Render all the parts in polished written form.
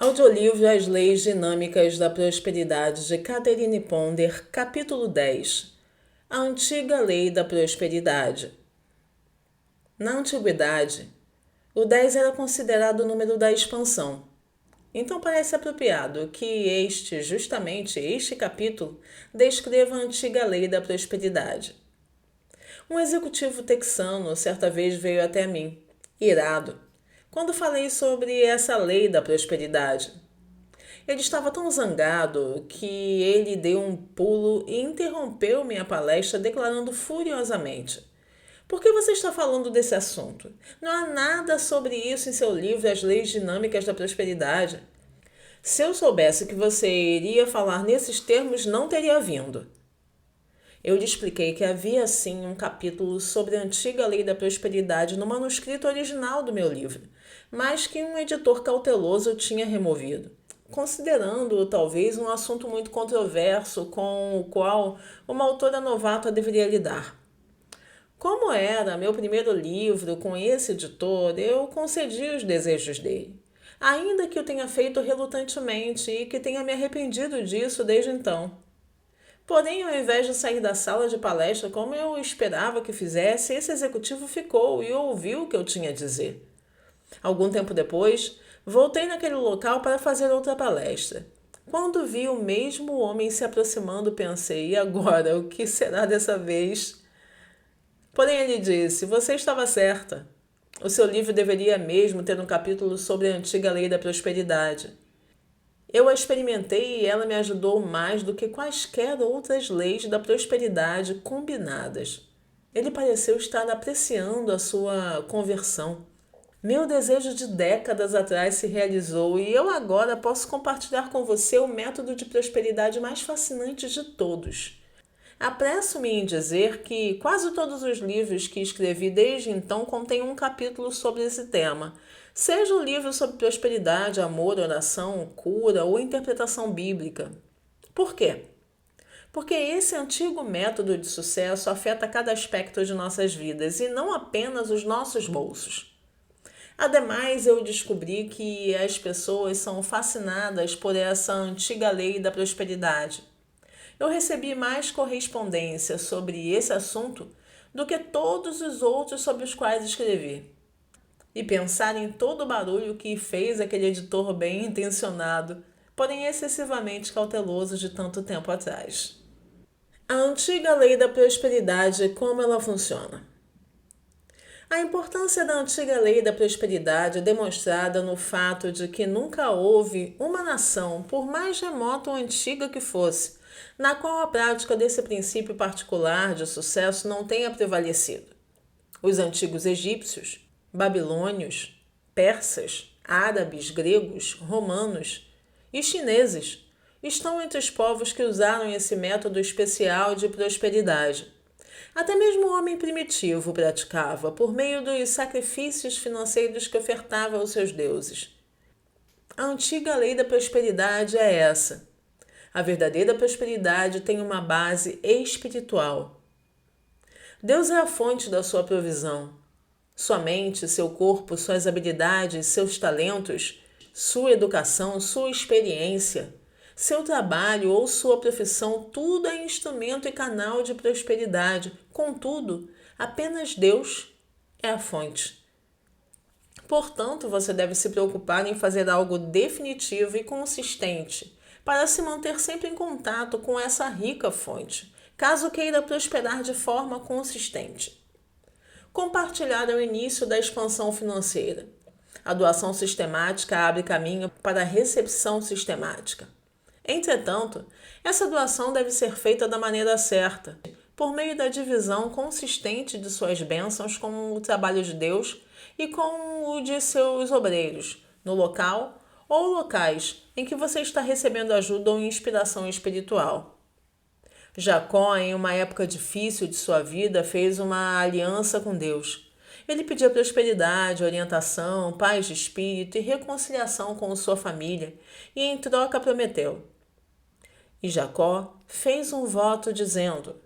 Audiolivro As Leis Dinâmicas da Prosperidade de Catherine Ponder, capítulo 10. A antiga lei da prosperidade. Na antiguidade, o 10 era considerado o número da expansão. Então parece apropriado que justamente este capítulo, descreva a antiga lei da prosperidade. Um executivo texano certa vez veio até mim, irado, quando falei sobre essa lei da prosperidade. Ele estava tão zangado que ele deu um pulo e interrompeu minha palestra declarando furiosamente: "Por que você está falando desse assunto? Não há nada sobre isso em seu livro As Leis Dinâmicas da Prosperidade. Se eu soubesse que você iria falar nesses termos, não teria vindo." Eu lhe expliquei que havia sim um capítulo sobre a antiga lei da prosperidade no manuscrito original do meu livro, mas que um editor cauteloso tinha removido, considerando-o talvez um assunto muito controverso com o qual uma autora novata deveria lidar. Como era meu primeiro livro com esse editor, eu concedi os desejos dele, ainda que o tenha feito relutantemente e que tenha me arrependido disso desde então. Porém, ao invés de sair da sala de palestra como eu esperava que fizesse, esse executivo ficou e ouviu o que eu tinha a dizer. Algum tempo depois, voltei naquele local para fazer outra palestra. Quando vi o mesmo homem se aproximando, pensei: e agora, o que será dessa vez? Porém, ele disse: "Você estava certa. O seu livro deveria mesmo ter um capítulo sobre a antiga lei da prosperidade. Eu a experimentei e ela me ajudou mais do que quaisquer outras leis da prosperidade combinadas." Ele pareceu estar apreciando a sua conversão. Meu desejo de décadas atrás se realizou e eu agora posso compartilhar com você o método de prosperidade mais fascinante de todos. Apresso-me em dizer que quase todos os livros que escrevi desde então contêm um capítulo sobre esse tema, seja o livro sobre prosperidade, amor, oração, cura ou interpretação bíblica. Por quê? Porque esse antigo método de sucesso afeta cada aspecto de nossas vidas e não apenas os nossos bolsos. Ademais, eu descobri que as pessoas são fascinadas por essa antiga lei da prosperidade. Eu recebi mais correspondência sobre esse assunto do que todos os outros sobre os quais escrevi. E pensar em todo o barulho que fez aquele editor bem intencionado, porém excessivamente cauteloso de tanto tempo atrás. A antiga lei da prosperidade, como ela funciona? A importância da antiga lei da prosperidade é demonstrada no fato de que nunca houve uma nação, por mais remota ou antiga que fosse, na qual a prática desse princípio particular de sucesso não tenha prevalecido. Os antigos egípcios, babilônios, persas, árabes, gregos, romanos e chineses estão entre os povos que usaram esse método especial de prosperidade. Até mesmo o homem primitivo praticava por meio dos sacrifícios financeiros que ofertava aos seus deuses. A antiga lei da prosperidade é essa. A verdadeira prosperidade tem uma base espiritual. Deus é a fonte da sua provisão. Sua mente, seu corpo, suas habilidades, seus talentos, sua educação, sua experiência, seu trabalho ou sua profissão, tudo é instrumento e canal de prosperidade. Contudo, apenas Deus é a fonte. Portanto, você deve se preocupar em fazer algo definitivo e consistente para se manter sempre em contato com essa rica fonte, caso queira prosperar de forma consistente. Compartilhar é o início da expansão financeira. A doação sistemática abre caminho para a recepção sistemática. Entretanto, essa doação deve ser feita da maneira certa, por meio da divisão consistente de suas bênçãos com o trabalho de Deus e com o de seus obreiros, no local ou locais em que você está recebendo ajuda ou inspiração espiritual. Jacó, em uma época difícil de sua vida, fez uma aliança com Deus. Ele pedia prosperidade, orientação, paz de espírito e reconciliação com sua família, e em troca prometeu. E Jacó fez um voto dizendo: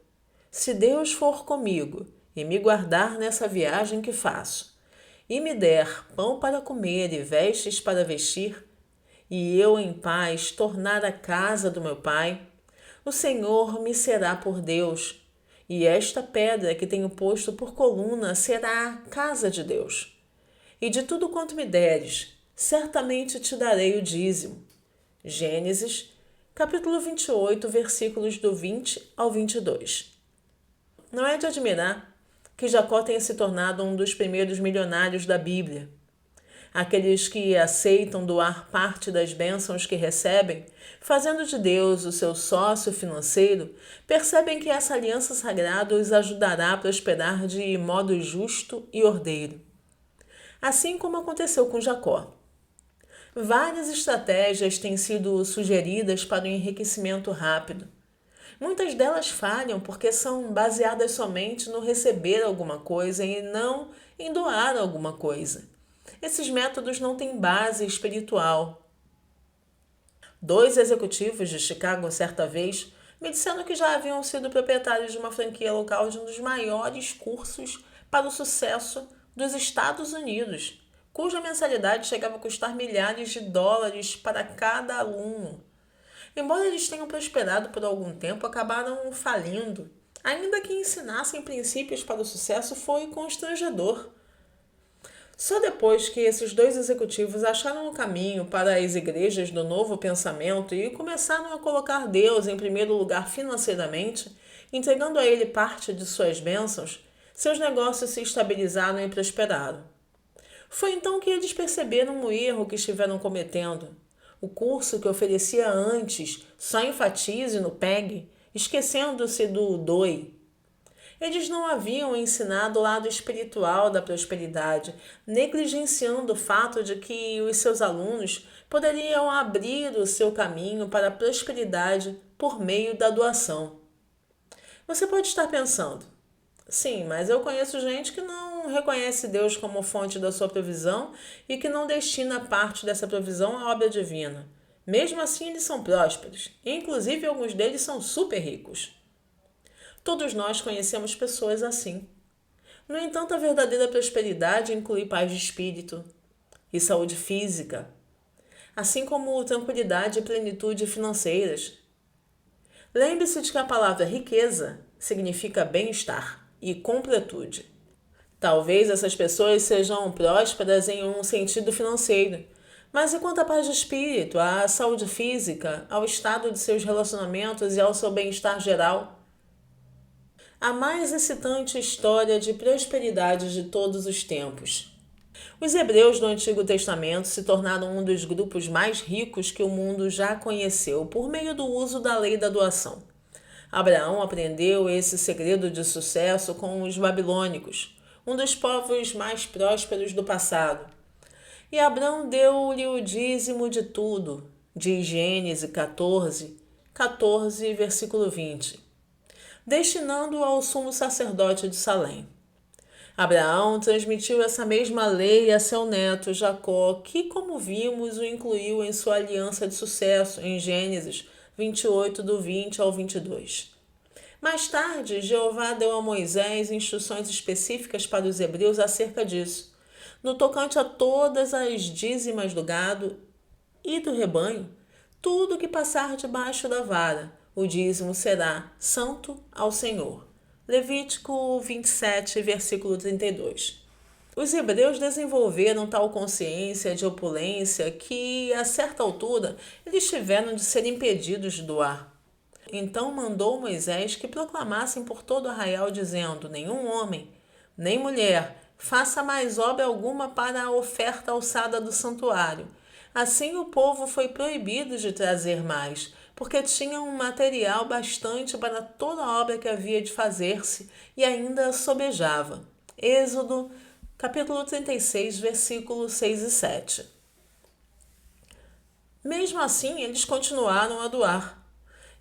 "Se Deus for comigo e me guardar nessa viagem que faço, e me der pão para comer e vestes para vestir, e eu em paz tornar a casa do meu pai, o Senhor me será por Deus, e esta pedra que tenho posto por coluna será a casa de Deus. E de tudo quanto me deres, certamente te darei o dízimo. Gênesis, capítulo 28, versículos do 20 ao 22. Não é de admirar que Jacó tenha se tornado um dos primeiros milionários da Bíblia. Aqueles que aceitam doar parte das bênçãos que recebem, fazendo de Deus o seu sócio financeiro, percebem que essa aliança sagrada os ajudará a prosperar de modo justo e ordeiro. Assim como aconteceu com Jacó. Várias estratégias têm sido sugeridas para o enriquecimento rápido. Muitas delas falham porque são baseadas somente no receber alguma coisa e não em doar alguma coisa. Esses métodos não têm base espiritual. 2 executivos de Chicago, certa vez, me disseram que já haviam sido proprietários de uma franquia local de um dos maiores cursos para o sucesso dos Estados Unidos, cuja mensalidade chegava a custar milhares de dólares para cada aluno. Embora eles tenham prosperado por algum tempo, acabaram falindo. Ainda que ensinassem princípios para o sucesso, foi constrangedor. Só depois que esses 2 executivos acharam o caminho para as igrejas do novo pensamento e começaram a colocar Deus em primeiro lugar financeiramente, entregando a Ele parte de suas bênçãos, seus negócios se estabilizaram e prosperaram. Foi então que eles perceberam o erro que estiveram cometendo. O curso que oferecia antes só enfatize no PEG, esquecendo-se do DOI. Eles não haviam ensinado o lado espiritual da prosperidade, negligenciando o fato de que os seus alunos poderiam abrir o seu caminho para a prosperidade por meio da doação. Você pode estar pensando, sim, mas eu conheço gente que não reconhece Deus como fonte da sua provisão e que não destina parte dessa provisão à obra divina. Mesmo assim, eles são prósperos, e inclusive alguns deles são super ricos. Todos nós conhecemos pessoas assim. No entanto, a verdadeira prosperidade inclui paz de espírito e saúde física, assim como tranquilidade e plenitude financeiras. Lembre-se de que a palavra riqueza significa bem-estar e completude. Talvez essas pessoas sejam prósperas em um sentido financeiro, mas e quanto à paz de espírito, à saúde física, ao estado de seus relacionamentos e ao seu bem-estar geral? A mais excitante história de prosperidade de todos os tempos. Os hebreus do Antigo Testamento se tornaram um dos grupos mais ricos que o mundo já conheceu por meio do uso da lei da doação. Abraão aprendeu esse segredo de sucesso com os babilônicos, um dos povos mais prósperos do passado. E Abraão deu-lhe o dízimo de tudo, diz Gênesis 14, versículo 20. Destinando ao sumo sacerdote de Salém. Abraão transmitiu essa mesma lei a seu neto Jacó, que, como vimos, o incluiu em sua aliança de sucesso em Gênesis 28, do 20 ao 22. Mais tarde, Jeová deu a Moisés instruções específicas para os hebreus acerca disso. No tocante a todas as dízimas do gado e do rebanho, tudo que passar debaixo da vara, o dízimo será santo ao Senhor. Levítico 27, versículo 32. Os hebreus desenvolveram tal consciência de opulência que, a certa altura, eles tiveram de ser impedidos de doar. Então mandou Moisés que proclamassem por todo o arraial, dizendo: nenhum homem, nem mulher, faça mais obra alguma para a oferta alçada do santuário. Assim o povo foi proibido de trazer mais, porque tinham um material bastante para toda a obra que havia de fazer-se e ainda sobejava. Êxodo, capítulo 36, versículos 6 e 7. Mesmo assim, eles continuaram a doar.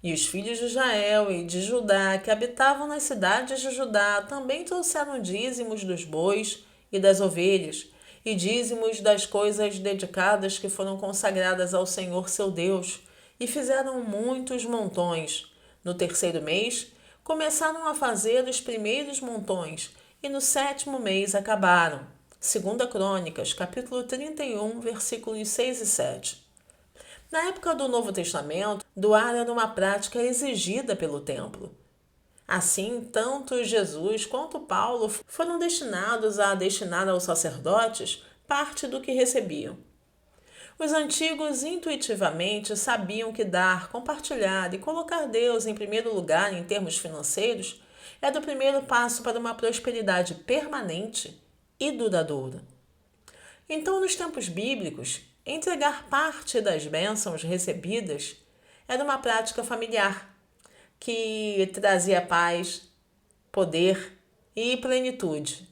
E os filhos de Israel e de Judá, que habitavam nas cidades de Judá, também trouxeram dízimos dos bois e das ovelhas, e dízimos das coisas dedicadas que foram consagradas ao Senhor seu Deus, e fizeram muitos montões. No 3º mês, começaram a fazer os primeiros montões, e no 7º mês acabaram. 2 Crônicas, capítulo 31, versículos 6 e 7. Na época do Novo Testamento, doar era uma prática exigida pelo templo. Assim, tanto Jesus quanto Paulo foram destinados a destinar aos sacerdotes parte do que recebiam. Os antigos intuitivamente sabiam que dar, compartilhar e colocar Deus em primeiro lugar em termos financeiros era o primeiro passo para uma prosperidade permanente e duradoura. Então, nos tempos bíblicos, entregar parte das bênçãos recebidas era uma prática familiar que trazia paz, poder e plenitude.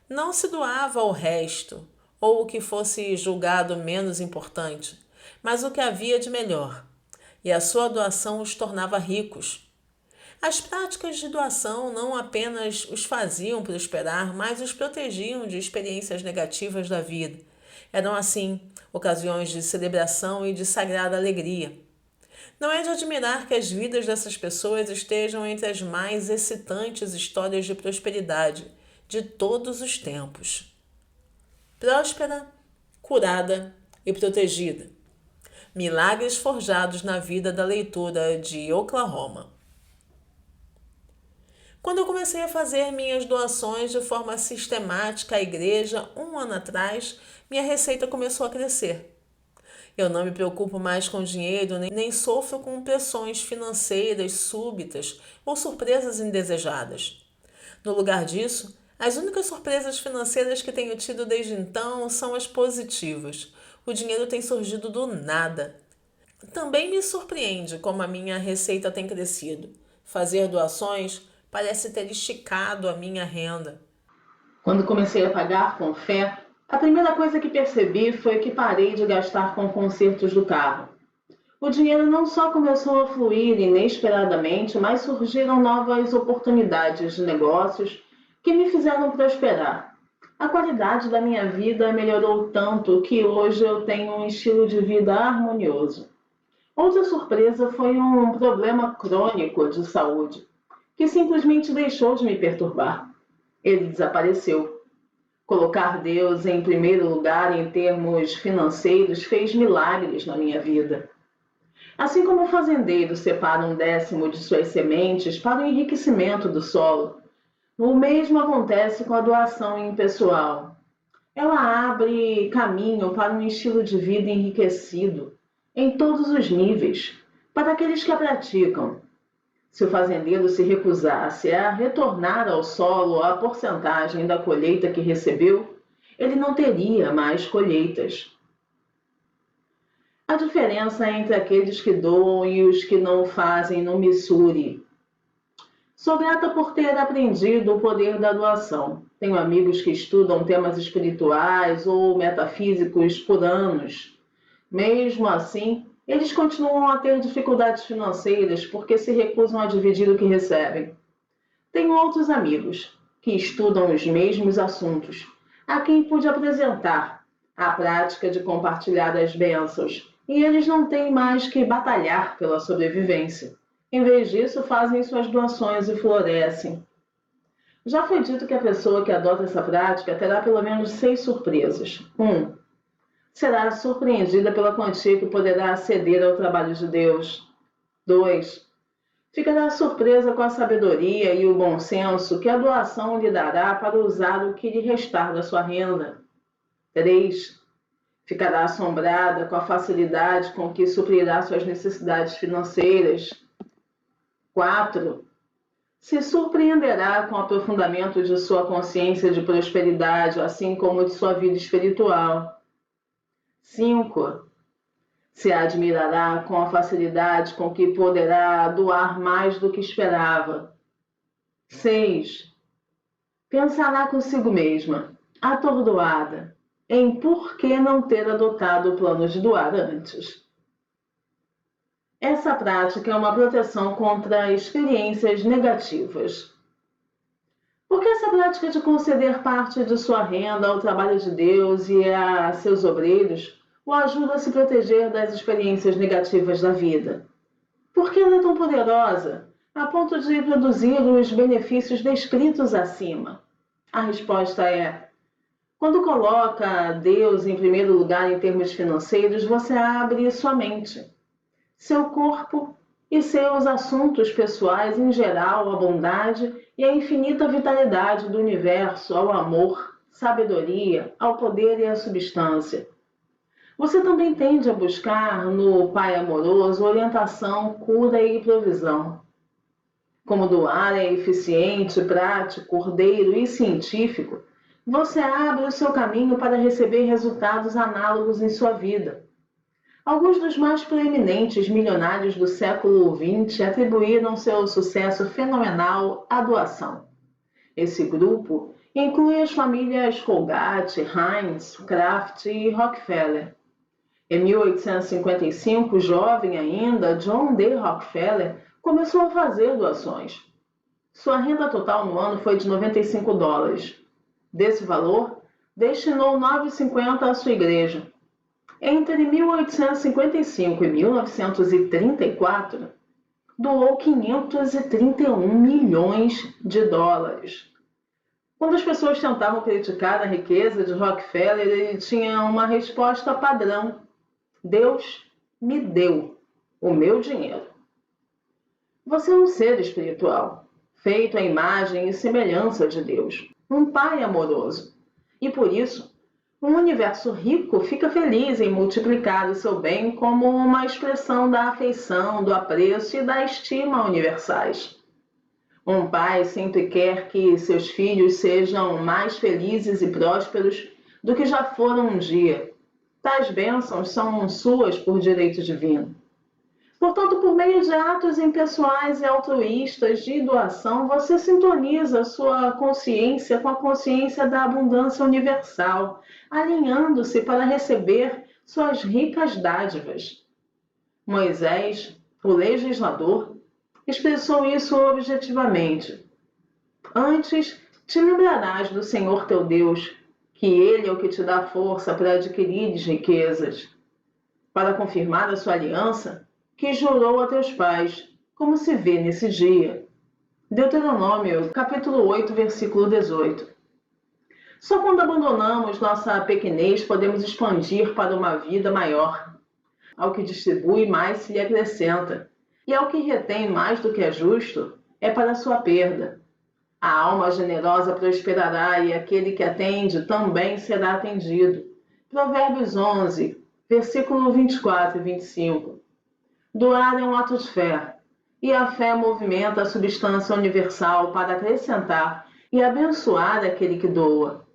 Não se doava o resto, ou o que fosse julgado menos importante, mas o que havia de melhor, e a sua doação os tornava ricos. As práticas de doação não apenas os faziam prosperar, mas os protegiam de experiências negativas da vida. Eram, assim, ocasiões de celebração e de sagrada alegria. Não é de admirar que as vidas dessas pessoas estejam entre as mais excitantes histórias de prosperidade de todos os tempos. Próspera, curada e protegida. Milagres forjados na vida da leitora de Oklahoma. Quando eu comecei a fazer minhas doações de forma sistemática à igreja 1 ano atrás, minha receita começou a crescer. Eu não me preocupo mais com dinheiro, nem sofro com pressões financeiras súbitas ou surpresas indesejadas. No lugar disso, as únicas surpresas financeiras que tenho tido desde então são as positivas. O dinheiro tem surgido do nada. Também me surpreende como a minha receita tem crescido. Fazer doações parece ter esticado a minha renda. Quando comecei a pagar com fé, a primeira coisa que percebi foi que parei de gastar com consertos do carro. O dinheiro não só começou a fluir inesperadamente, mas surgiram novas oportunidades de negócios que me fizeram prosperar. A qualidade da minha vida melhorou tanto que hoje eu tenho um estilo de vida harmonioso. Outra surpresa foi um problema crônico de saúde, que simplesmente deixou de me perturbar. Ele desapareceu. Colocar Deus em primeiro lugar em termos financeiros fez milagres na minha vida. Assim como o fazendeiro separa 1/10 de suas sementes para o enriquecimento do solo, o mesmo acontece com a doação impessoal. Ela abre caminho para um estilo de vida enriquecido, em todos os níveis, para aqueles que a praticam. Se o fazendeiro se recusasse a retornar ao solo a porcentagem da colheita que recebeu, ele não teria mais colheitas. A diferença entre aqueles que doam e os que não o fazem no Missouri. Sou grata por ter aprendido o poder da doação. Tenho amigos que estudam temas espirituais ou metafísicos por anos. Mesmo assim, eles continuam a ter dificuldades financeiras porque se recusam a dividir o que recebem. Tenho outros amigos que estudam os mesmos assuntos, a quem pude apresentar a prática de compartilhar as bênçãos, e eles não têm mais que batalhar pela sobrevivência. Em vez disso, fazem suas doações e florescem. Já foi dito que a pessoa que adota essa prática terá pelo menos 6 surpresas. 1. Será surpreendida pela quantia que poderá ceder ao trabalho de Deus. 2. Ficará surpresa com a sabedoria e o bom senso que a doação lhe dará para usar o que lhe restar da sua renda. 3. Ficará assombrada com a facilidade com que suprirá suas necessidades financeiras. 4. Se surpreenderá com o aprofundamento de sua consciência de prosperidade, assim como de sua vida espiritual. 5. Se admirará com a facilidade com que poderá doar mais do que esperava. 6. Pensará consigo mesma, atordoada, em por que não ter adotado o plano de doar antes. Essa prática é uma proteção contra experiências negativas. Porque essa prática de conceder parte de sua renda ao trabalho de Deus e a seus obreiros o ajuda a se proteger das experiências negativas da vida. Por que ela é tão poderosa, a ponto de produzir os benefícios descritos acima? A resposta é: Quando coloca Deus em primeiro lugar em termos financeiros, você abre sua mente, seu corpo e seus assuntos pessoais em geral, à bondade e à infinita vitalidade do universo, ao amor, sabedoria, ao poder e à substância. Você também tende a buscar no Pai amoroso orientação, cura e provisão. Como doar é eficiente, prático, ordeiro e científico, você abre o seu caminho para receber resultados análogos em sua vida. Alguns dos mais proeminentes milionários do século XX atribuíram seu sucesso fenomenal à doação. Esse grupo inclui as famílias Colgate, Heinz, Kraft e Rockefeller. Em 1855, jovem ainda, John D. Rockefeller começou a fazer doações. Sua renda total no ano foi de $95. Desse valor, destinou 9,50 à sua igreja. Entre 1855 e 1934, doou $531 milhões. Quando as pessoas tentavam criticar a riqueza de Rockefeller, ele tinha uma resposta padrão: Deus me deu o meu dinheiro. Você é um ser espiritual, feito à imagem e semelhança de Deus, um Pai amoroso. E por isso, um universo rico fica feliz em multiplicar o seu bem como uma expressão da afeição, do apreço e da estima universais. Um pai sempre quer que seus filhos sejam mais felizes e prósperos do que já foram um dia. Tais bênçãos são suas por direito divino. Portanto, por meio de atos impessoais e altruístas de doação, você sintoniza sua consciência com a consciência da abundância universal, alinhando-se para receber suas ricas dádivas. Moisés, o legislador, expressou isso objetivamente. Antes, te lembrarás do Senhor teu Deus, que Ele é o que te dá força para adquirires riquezas, para confirmar a sua aliança, que jurou a teus pais, como se vê nesse dia. Deuteronômio, capítulo 8, versículo 18. Só quando abandonamos nossa pequenez podemos expandir para uma vida maior. Ao que distribui, mais se lhe acrescenta, e ao que retém mais do que é justo, é para sua perda. A alma generosa prosperará e aquele que atende também será atendido. Provérbios 11, versículo 24 e 25. Doar é um ato de fé, e a fé movimenta a substância universal para acrescentar e abençoar aquele que doa.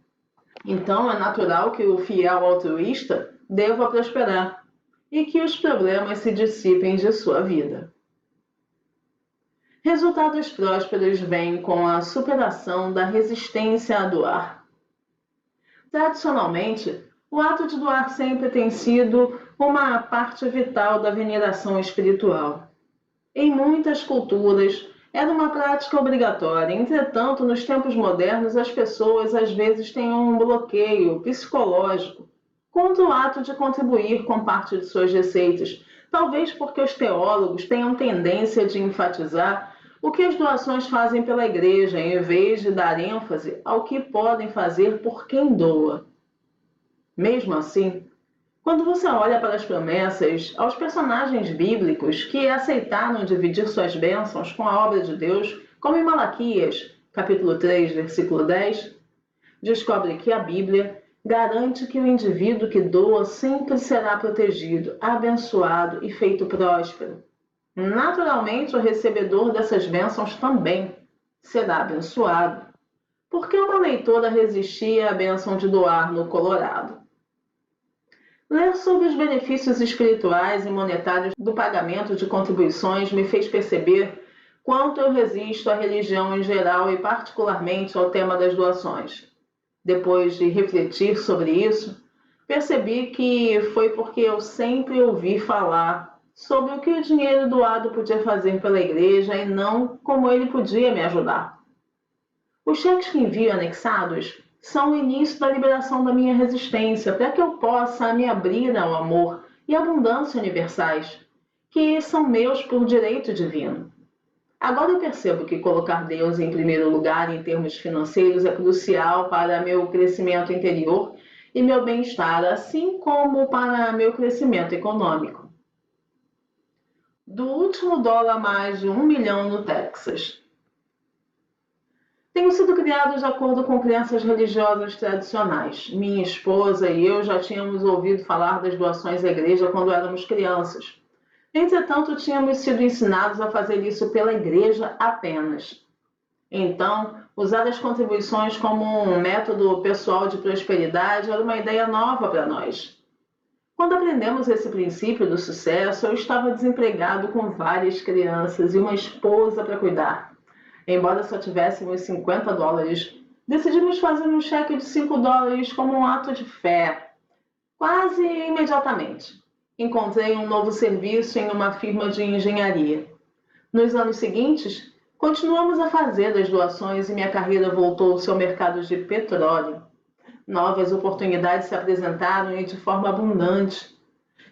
Então é natural que o fiel altruísta deva prosperar e que os problemas se dissipem de sua vida. Resultados prósperos vêm com a superação da resistência a doar. Tradicionalmente, o ato de doar sempre tem sido uma parte vital da veneração espiritual. Em muitas culturas, era uma prática obrigatória. Entretanto, nos tempos modernos, as pessoas às vezes têm um bloqueio psicológico contra o ato de contribuir com parte de suas receitas, talvez porque os teólogos tenham tendência de enfatizar o que as doações fazem pela igreja, em vez de dar ênfase ao que podem fazer por quem doa. Mesmo assim, quando você olha para as promessas aos personagens bíblicos que aceitaram dividir suas bênçãos com a obra de Deus, como em Malaquias, capítulo 3, versículo 10, descobre que a Bíblia garante que o indivíduo que doa sempre será protegido, abençoado e feito próspero. Naturalmente, o recebedor dessas bênçãos também será abençoado. Por que uma leitora resistia à bênção de doar no Colorado? Ler sobre os benefícios espirituais e monetários do pagamento de contribuições me fez perceber quanto eu resisto à religião em geral e particularmente ao tema das doações. Depois de refletir sobre isso, percebi que foi porque eu sempre ouvi falar sobre o que o dinheiro doado podia fazer pela igreja e não como ele podia me ajudar. Os cheques que envio anexados são o início da liberação da minha resistência para que eu possa me abrir ao amor e abundância universais, que são meus por direito divino. Agora eu percebo que colocar Deus em primeiro lugar em termos financeiros é crucial para meu crescimento interior e meu bem-estar, assim como para meu crescimento econômico. Do último dólar mais de 1 milhão no Texas. Tenho sido criado de acordo com crenças religiosas tradicionais. Minha esposa e eu já tínhamos ouvido falar das doações à igreja quando éramos crianças. Entretanto, tínhamos sido ensinados a fazer isso pela igreja apenas. Então, usar as contribuições como um método pessoal de prosperidade era uma ideia nova para nós. Quando aprendemos esse princípio do sucesso, eu estava desempregado com várias crianças e uma esposa para cuidar. Embora só tivéssemos 50 dólares, decidimos fazer um cheque de 5 dólares como um ato de fé. Quase imediatamente, encontrei um novo serviço em uma firma de engenharia. Nos anos seguintes, continuamos a fazer as doações e minha carreira voltou-se ao mercado de petróleo. Novas oportunidades se apresentaram e de forma abundante.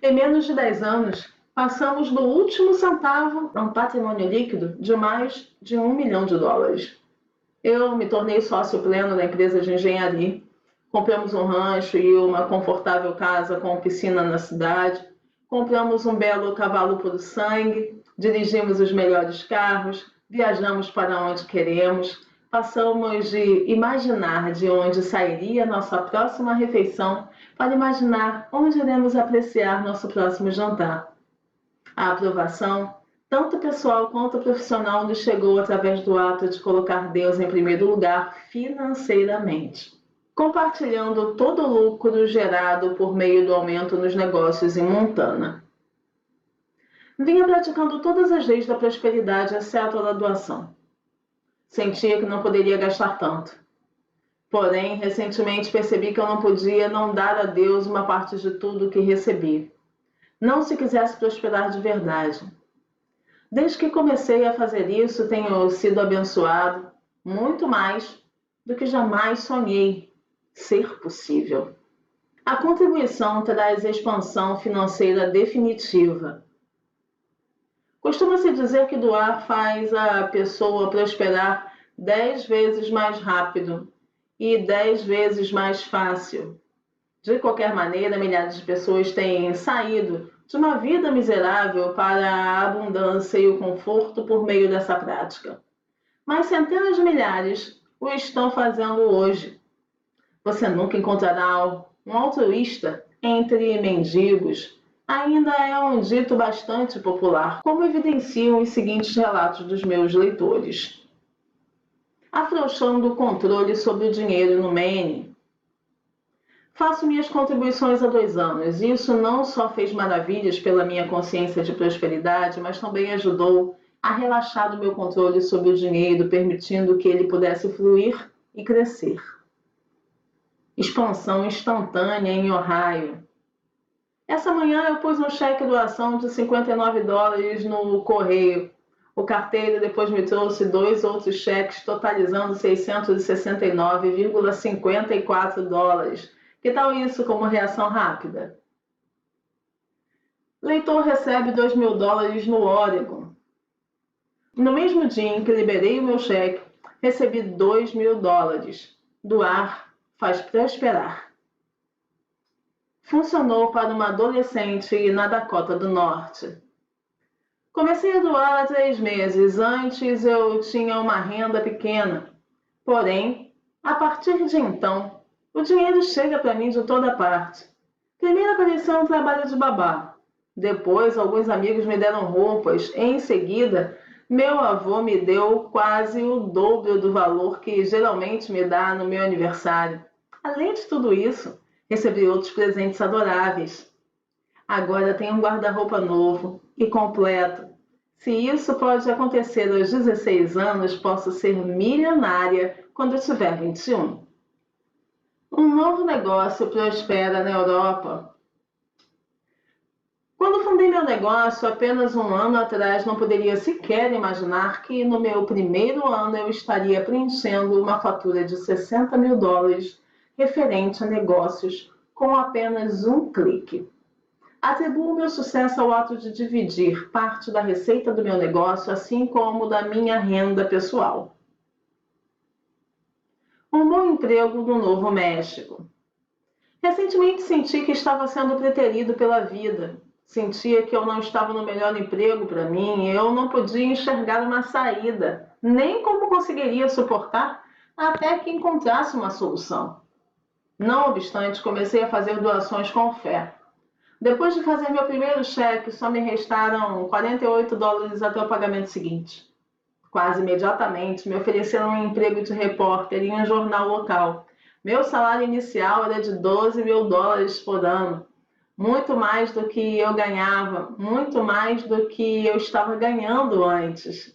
Em menos de 10 anos, passamos do último centavo a um patrimônio líquido de mais de 1 milhão de dólares. Eu me tornei sócio pleno da empresa de engenharia. Compramos um rancho e uma confortável casa com piscina na cidade. Compramos um belo cavalo puro sangue. Dirigimos os melhores carros. Viajamos para onde queremos. Passamos de imaginar de onde sairia nossa próxima refeição para imaginar onde iremos apreciar nosso próximo jantar. A aprovação, tanto pessoal quanto profissional, nos chegou através do ato de colocar Deus em primeiro lugar financeiramente, compartilhando todo o lucro gerado por meio do aumento nos negócios em Montana. Vinha praticando todas as leis da prosperidade, exceto a da doação. Sentia que não poderia gastar tanto. Porém, recentemente percebi que eu não podia não dar a Deus uma parte de tudo o que recebi. Não se quisesse prosperar de verdade. Desde que comecei a fazer isso, tenho sido abençoado muito mais do que jamais sonhei ser possível. A contribuição traz expansão financeira definitiva. Costuma-se dizer que doar faz a pessoa prosperar 10 vezes mais rápido e 10 vezes mais fácil. De qualquer maneira, milhares de pessoas têm saído de uma vida miserável para a abundância e o conforto por meio dessa prática. Mas centenas de milhares o estão fazendo hoje. Você nunca encontrará um altruísta entre mendigos. Ainda é um dito bastante popular, como evidenciam os seguintes relatos dos meus leitores. Afrouxando o controle sobre o dinheiro no Maine. Faço minhas contribuições há 2 anos, e isso não só fez maravilhas pela minha consciência de prosperidade, mas também ajudou a relaxar o meu controle sobre o dinheiro, permitindo que ele pudesse fluir e crescer. Expansão instantânea em Ohio. Essa manhã eu pus um cheque de doação de 59 dólares no correio. O carteiro depois me trouxe 2 outros cheques, totalizando 669,54 dólares. Que tal isso como reação rápida? Leitor recebe 2.000 dólares no Oregon. No mesmo dia em que liberei o meu cheque, recebi 2.000 dólares. Doar faz prosperar. Funcionou para uma adolescente na Dakota do Norte. Comecei a doar há 3 meses. Antes eu tinha uma renda pequena. Porém, a partir de então, o dinheiro chega para mim de toda parte. Primeiro apareceu um trabalho de babá. Depois, alguns amigos me deram roupas. Em seguida, meu avô me deu quase o dobro do valor que geralmente me dá no meu aniversário. Além de tudo isso, recebi outros presentes adoráveis. Agora tenho um guarda-roupa novo e completo. Se isso pode acontecer aos 16 anos, posso ser milionária quando eu tiver 21. Um novo negócio prospera na Europa. Quando fundei meu negócio, apenas 1 ano atrás, não poderia sequer imaginar que no meu primeiro ano eu estaria preenchendo uma fatura de 60.000 dólares referente a negócios com apenas um clique. Atribuo meu sucesso ao ato de dividir parte da receita do meu negócio, assim como da minha renda pessoal. Um bom emprego no Novo México. Recentemente senti que estava sendo preterido pela vida. Sentia que eu não estava no melhor emprego para mim, eu não podia enxergar uma saída, nem como conseguiria suportar até que encontrasse uma solução. Não obstante, comecei a fazer doações com fé. Depois de fazer meu primeiro cheque, só me restaram $48 até o pagamento seguinte. Quase imediatamente, me ofereceram um emprego de repórter em um jornal local. Meu salário inicial era de $12.000 por ano, muito mais do que eu ganhava, muito mais do que eu estava ganhando antes.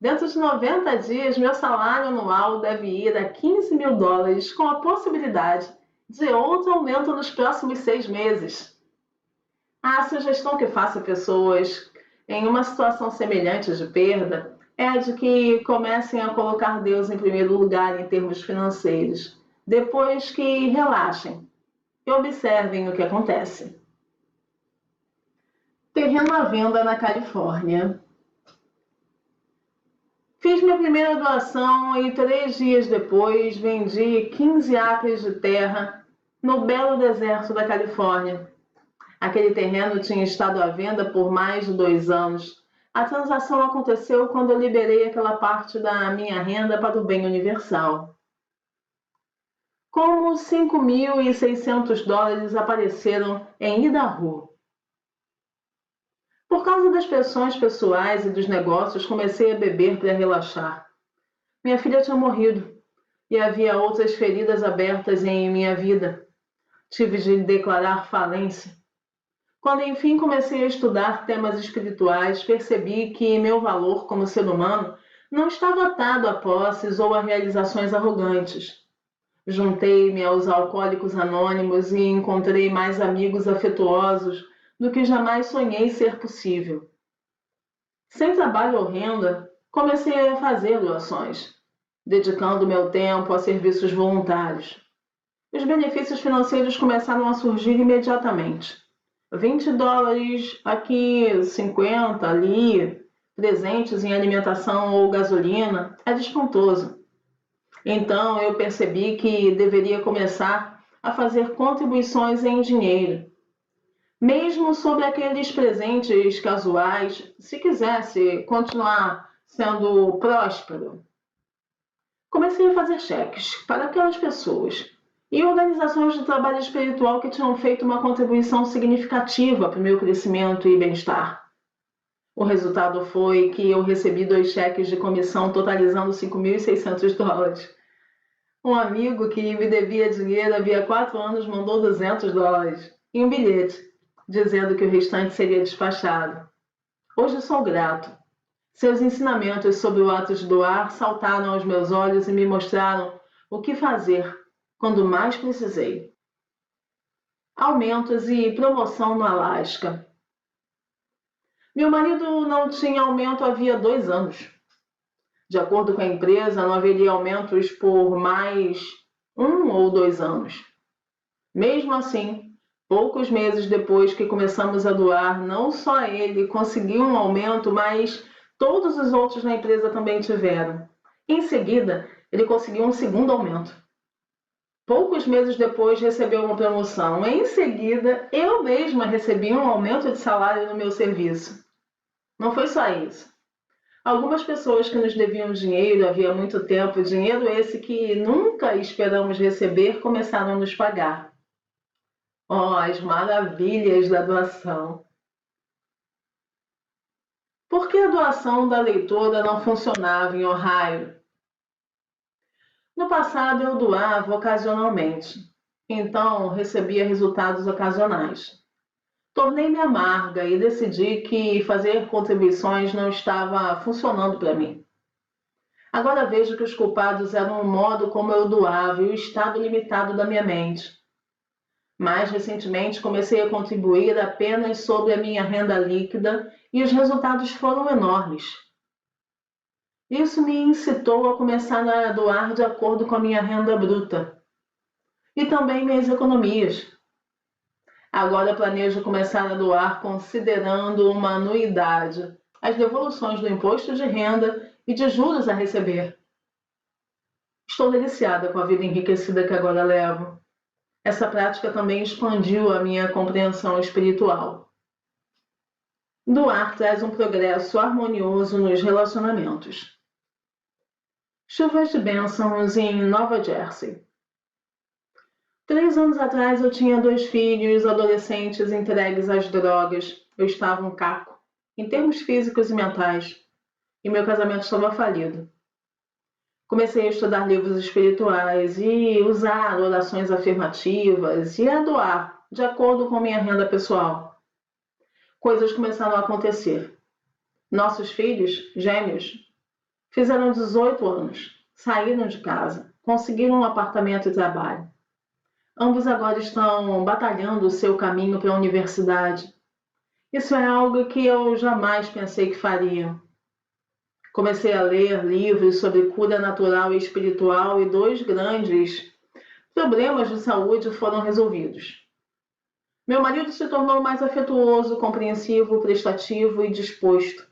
Dentro de 90 dias, meu salário anual deve ir a $15.000, com a possibilidade de outro aumento nos próximos 6 meses. A sugestão que faço a pessoas em uma situação semelhante de perda é a de que comecem a colocar Deus em primeiro lugar em termos financeiros, depois que relaxem e observem o que acontece. Terreno à venda na Califórnia. Fiz minha primeira doação e 3 dias depois vendi 15 acres de terra no belo deserto da Califórnia. Aquele terreno tinha estado à venda por mais de 2 anos. A transação aconteceu quando eu liberei aquela parte da minha renda para o bem universal. Como $5.600 apareceram em Idaho. Por causa das pressões pessoais e dos negócios, comecei a beber para relaxar. Minha filha tinha morrido e havia outras feridas abertas em minha vida. Tive de declarar falência. Quando enfim comecei a estudar temas espirituais, percebi que meu valor como ser humano não estava atado a posses ou a realizações arrogantes. Juntei-me aos Alcoólicos Anônimos e encontrei mais amigos afetuosos do que jamais sonhei ser possível. Sem trabalho ou renda, comecei a fazer doações, dedicando meu tempo a serviços voluntários. Os benefícios financeiros começaram a surgir imediatamente. $20 aqui, 50 ali, presentes em alimentação ou gasolina, é descontoso. Então eu percebi que deveria começar a fazer contribuições em dinheiro. Mesmo sobre aqueles presentes casuais, se quisesse continuar sendo próspero. Comecei a fazer cheques para aquelas pessoas e organizações de trabalho espiritual que tinham feito uma contribuição significativa para o meu crescimento e bem-estar. O resultado foi que eu recebi 2 cheques de comissão totalizando $5.600. Um amigo que me devia dinheiro havia 4 anos mandou $200 e um bilhete, dizendo que o restante seria despachado. Hoje sou grato. Seus ensinamentos sobre o ato de doar saltaram aos meus olhos e me mostraram o que fazer quando mais precisei. Aumentos e promoção no Alasca. Meu marido não tinha aumento havia 2 anos. De acordo com a empresa, não haveria aumentos por mais 1 ou 2 anos. Mesmo assim, poucos meses depois que começamos a doar, não só ele conseguiu um aumento, mas todos os outros na empresa também tiveram. Em seguida, ele conseguiu um segundo aumento. Poucos meses depois, recebeu uma promoção. Em seguida, eu mesma recebi um aumento de salário no meu serviço. Não foi só isso. Algumas pessoas que nos deviam dinheiro havia muito tempo, dinheiro esse que nunca esperamos receber, começaram a nos pagar. Oh, as maravilhas da doação! Por que a doação da leitora não funcionava em Ohio? No passado eu doava ocasionalmente, então recebia resultados ocasionais. Tornei-me amarga e decidi que fazer contribuições não estava funcionando para mim. Agora vejo que os culpados eram o modo como eu doava e o estado limitado da minha mente. Mais recentemente comecei a contribuir apenas sobre a minha renda líquida e os resultados foram enormes. Isso me incitou a começar a doar de acordo com a minha renda bruta e também minhas economias. Agora planejo começar a doar considerando uma anuidade, as devoluções do imposto de renda e de juros a receber. Estou deliciada com a vida enriquecida que agora levo. Essa prática também expandiu a minha compreensão espiritual. Doar traz um progresso harmonioso nos relacionamentos. Chuvas de bênçãos em Nova Jersey. 3 anos atrás eu tinha 2 filhos adolescentes entregues às drogas. Eu estava um caco, em termos físicos e mentais, e meu casamento estava falido. Comecei a estudar livros espirituais e usar orações afirmativas e a doar, de acordo com minha renda pessoal. Coisas começaram a acontecer. Nossos filhos, gêmeos, fizeram 18 anos, saíram de casa, conseguiram um apartamento e trabalho. Ambos agora estão batalhando o seu caminho para a universidade. Isso é algo que eu jamais pensei que faria. Comecei a ler livros sobre cura natural e espiritual e 2 grandes problemas de saúde foram resolvidos. Meu marido se tornou mais afetuoso, compreensivo, prestativo e disposto.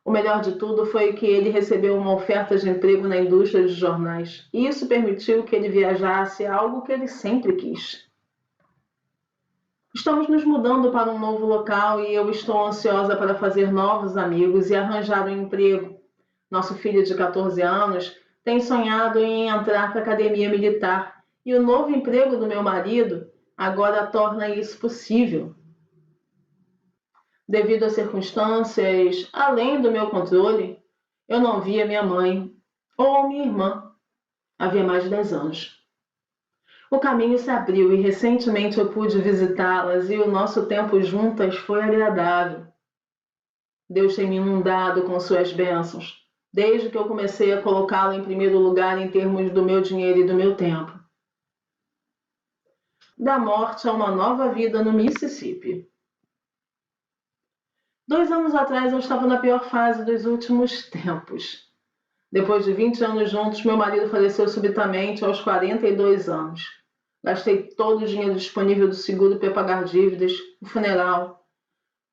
O melhor de tudo foi que ele recebeu uma oferta de emprego na indústria de jornais. E isso permitiu que ele viajasse, algo que ele sempre quis. Estamos nos mudando para um novo local e eu estou ansiosa para fazer novos amigos e arranjar um emprego. Nosso filho de 14 anos tem sonhado em entrar para a academia militar e o novo emprego do meu marido agora torna isso possível. Devido a circunstâncias além do meu controle, eu não via minha mãe ou minha irmã havia mais de 10 anos. O caminho se abriu e recentemente eu pude visitá-las e o nosso tempo juntas foi agradável. Deus tem me inundado com suas bênçãos, desde que eu comecei a colocá-lo em primeiro lugar em termos do meu dinheiro e do meu tempo. Da morte a uma nova vida no Mississippi. 2 anos atrás eu estava na pior fase dos últimos tempos. Depois de 20 anos juntos, meu marido faleceu subitamente aos 42 anos. Gastei todo o dinheiro disponível do seguro para pagar dívidas, o funeral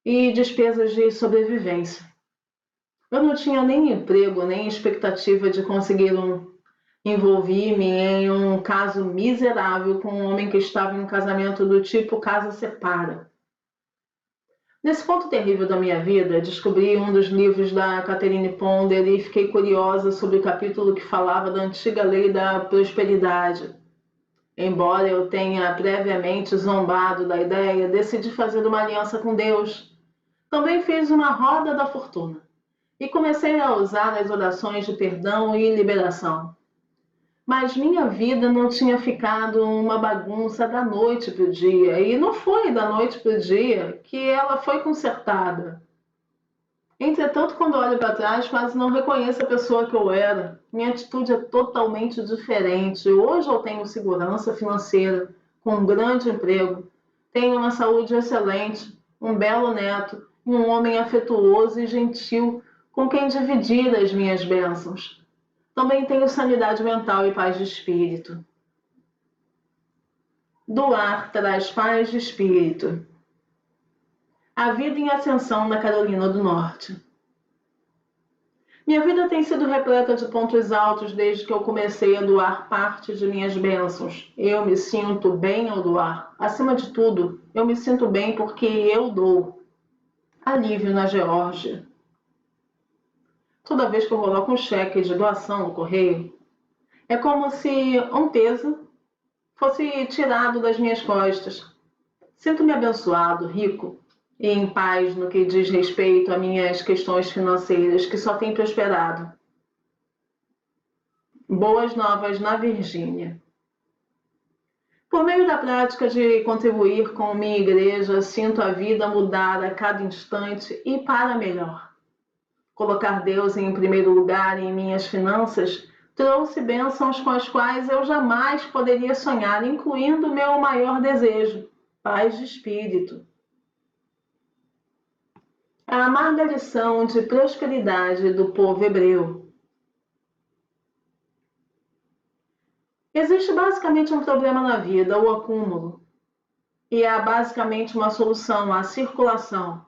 e despesas de sobrevivência. Eu não tinha nem emprego, nem expectativa de conseguir envolver-me em um caso miserável com um homem que estava em um casamento do tipo casa separa. Nesse ponto terrível da minha vida, descobri um dos livros da Catherine Ponder e fiquei curiosa sobre o capítulo que falava da antiga lei da prosperidade. Embora eu tenha previamente zombado da ideia, decidi fazer uma aliança com Deus. Também fiz uma roda da fortuna e comecei a usar as orações de perdão e liberação. Mas minha vida não tinha ficado uma bagunça da noite para o dia, e não foi da noite para o dia que ela foi consertada. Entretanto, quando olho para trás, quase não reconheço a pessoa que eu era. Minha atitude é totalmente diferente. Hoje eu tenho segurança financeira, com um grande emprego, tenho uma saúde excelente, um belo neto e um homem afetuoso e gentil com quem dividir as minhas bênçãos. Também tenho sanidade mental e paz de espírito. Doar traz paz de espírito. A vida em ascensão na Carolina do Norte. Minha vida tem sido repleta de pontos altos desde que eu comecei a doar parte de minhas bênçãos. Eu me sinto bem ao doar. Acima de tudo, eu me sinto bem porque eu dou. Alívio na Geórgia. Toda vez que eu coloco um cheque de doação no correio, é como se um peso fosse tirado das minhas costas. Sinto-me abençoado, rico e em paz no que diz respeito a minhas questões financeiras, que só têm prosperado. Boas novas na Virgínia. Por meio da prática de contribuir com minha igreja, sinto a vida mudar a cada instante e para melhor. Colocar Deus em primeiro lugar em minhas finanças trouxe bênçãos com as quais eu jamais poderia sonhar, incluindo o meu maior desejo, paz de espírito. A amarga lição de prosperidade do povo hebreu. Existe basicamente um problema na vida, o acúmulo. e há basicamente uma solução: a circulação.